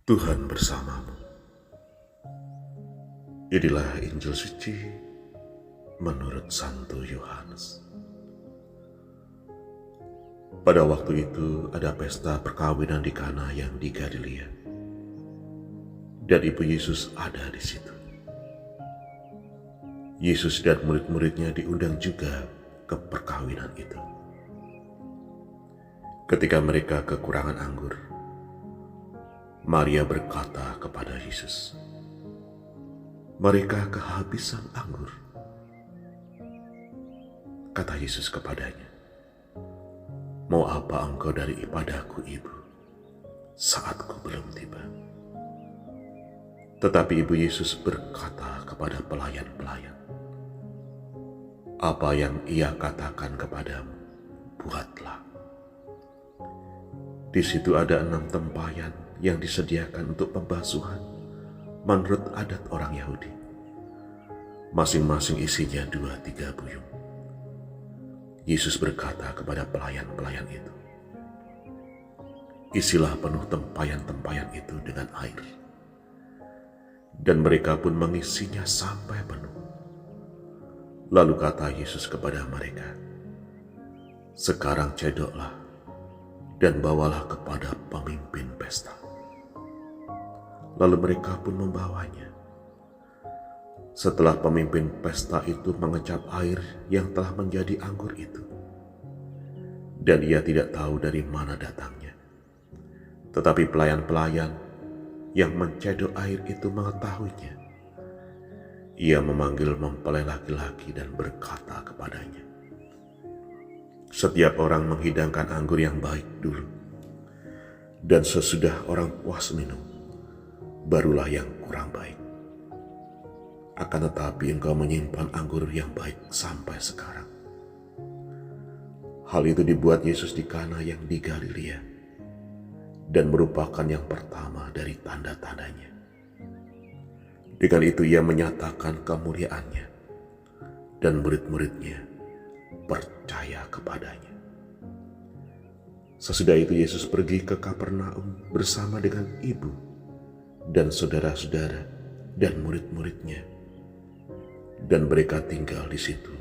Tuhan bersamamu. Inilah Injil suci menurut Santo Yohanes. Pada waktu itu ada pesta perkawinan di Kana yang di Galilea, dan ibu Yesus ada di situ. Yesus dan murid-muridnya diundang juga ke perkawinan itu. Ketika mereka kekurangan anggur, Maria berkata kepada Yesus, "Mereka kehabisan anggur." Kata Yesus kepadanya, "Mau apa engkau daripada-Ku, Ibu, saatku belum tiba?" Tetapi ibu Yesus berkata kepada pelayan-pelayan, "Apa yang ia katakan kepadamu, buatlah." Di situ ada 6 tempayan yang disediakan untuk pembasuhan menurut adat orang Yahudi. Masing-masing isinya 2-3 buyung. Yesus berkata kepada pelayan-pelayan itu, "Isilah penuh tempayan-tempayan itu dengan air." Dan mereka pun mengisinya sampai penuh. Lalu kata Yesus kepada mereka, "Sekarang cedoklah dan bawalah kepada pemimpin pesta." Lalu mereka pun membawanya. Setelah pemimpin pesta itu mengecap air yang telah menjadi anggur itu, dan ia tidak tahu dari mana datangnya, tetapi pelayan-pelayan yang mencedok air itu mengetahuinya. Ia memanggil mempelai laki-laki dan berkata kepadanya, "Setiap orang menghidangkan anggur yang baik dulu, dan sesudah orang puas minum, barulah yang kurang baik. Akan tetapi engkau menyimpan anggur yang baik sampai sekarang." Hal itu dibuat Yesus di Kana yang di Galilea, dan merupakan yang pertama dari tanda-tandanya. Dengan itu ia menyatakan kemuliaannya, dan murid-muridnya percaya kepadanya. Sesudah itu Yesus pergi ke Kapernaum bersama dengan ibu dan saudara-saudara dan murid-muridnya, dan mereka tinggal di situ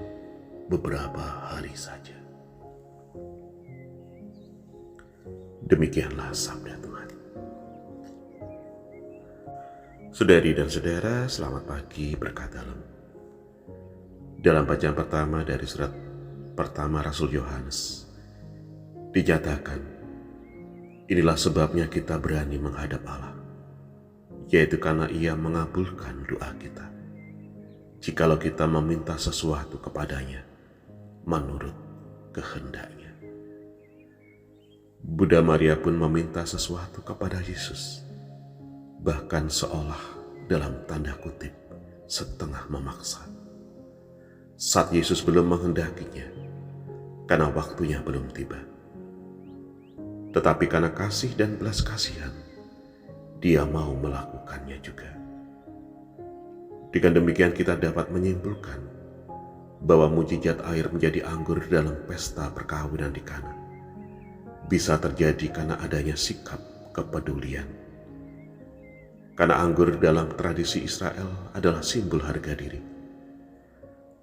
beberapa hari saja. Demikianlah sabda Tuhan. Saudari dan saudara, selamat pagi berkat dalam. Dalam bacaan pertama dari surat pertama Rasul Yohanes, dinyatakan, inilah sebabnya kita berani menghadap Allah, yaitu karena Ia mengabulkan doa kita, jikalau kita meminta sesuatu kepadanya menurut kehendaknya. Bunda Maria pun meminta sesuatu kepada Yesus, bahkan seolah dalam tanda kutip setengah memaksa. Saat Yesus belum menghendakinya, karena waktunya belum tiba. Tetapi karena kasih dan belas kasihan, Dia mau melakukannya juga. Dengan demikian kita dapat menyimpulkan bahwa mujizat air menjadi anggur dalam pesta perkawinan di Kana bisa terjadi karena adanya sikap kepedulian. Karena anggur dalam tradisi Israel adalah simbol harga diri.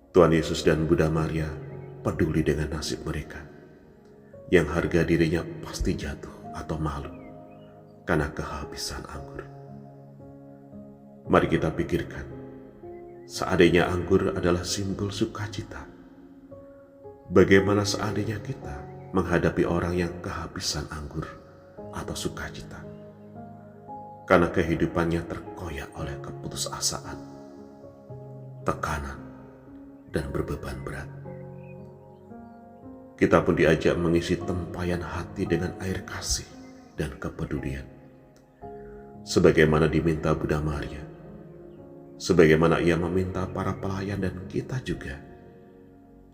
Tuhan Yesus dan Bunda Maria peduli dengan nasib mereka, yang harga dirinya pasti jatuh atau malu karena kehabisan anggur. Mari kita pikirkan, seandainya anggur adalah simbol sukacita, bagaimana seandainya kita menghadapi orang yang kehabisan anggur atau sukacita, karena kehidupannya terkoyak oleh keputusasaan, tekanan, dan berbeban berat. Kita pun diajak mengisi tempayan hati dengan air kasih dan kepedulian, sebagaimana diminta Bunda Maria, sebagaimana ia meminta para pelayan dan kita juga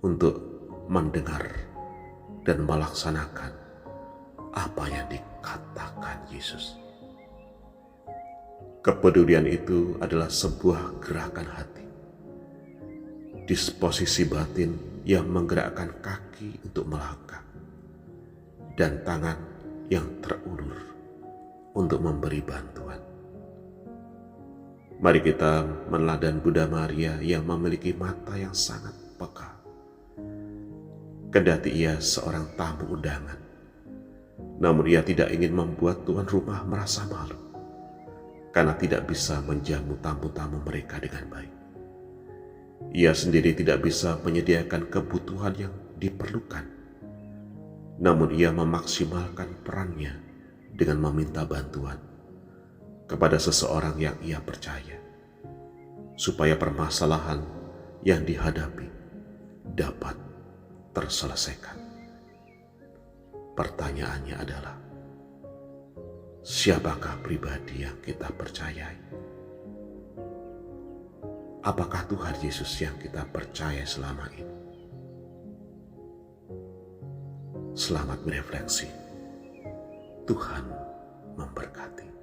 untuk mendengar dan melaksanakan apa yang dikatakan Yesus. Kepedulian itu adalah sebuah gerakan hati, disposisi batin yang menggerakkan kaki untuk melangkah, dan tangan yang terulur untuk memberi bantuan. Mari kita meneladani Bunda Maria yang memiliki mata yang sangat peka. Kendati ia seorang tamu undangan, namun ia tidak ingin membuat tuan rumah merasa malu karena tidak bisa menjamu tamu-tamu mereka dengan baik. Ia sendiri tidak bisa menyediakan kebutuhan yang diperlukan, namun ia memaksimalkan perannya dengan meminta bantuan kepada seseorang yang ia percaya, supaya permasalahan yang dihadapi dapat terselesaikan. Pertanyaannya adalah, siapakah pribadi yang kita percayai? Apakah Tuhan Yesus yang kita percaya selama ini? Selamat berefleksi. Tuhan memberkati.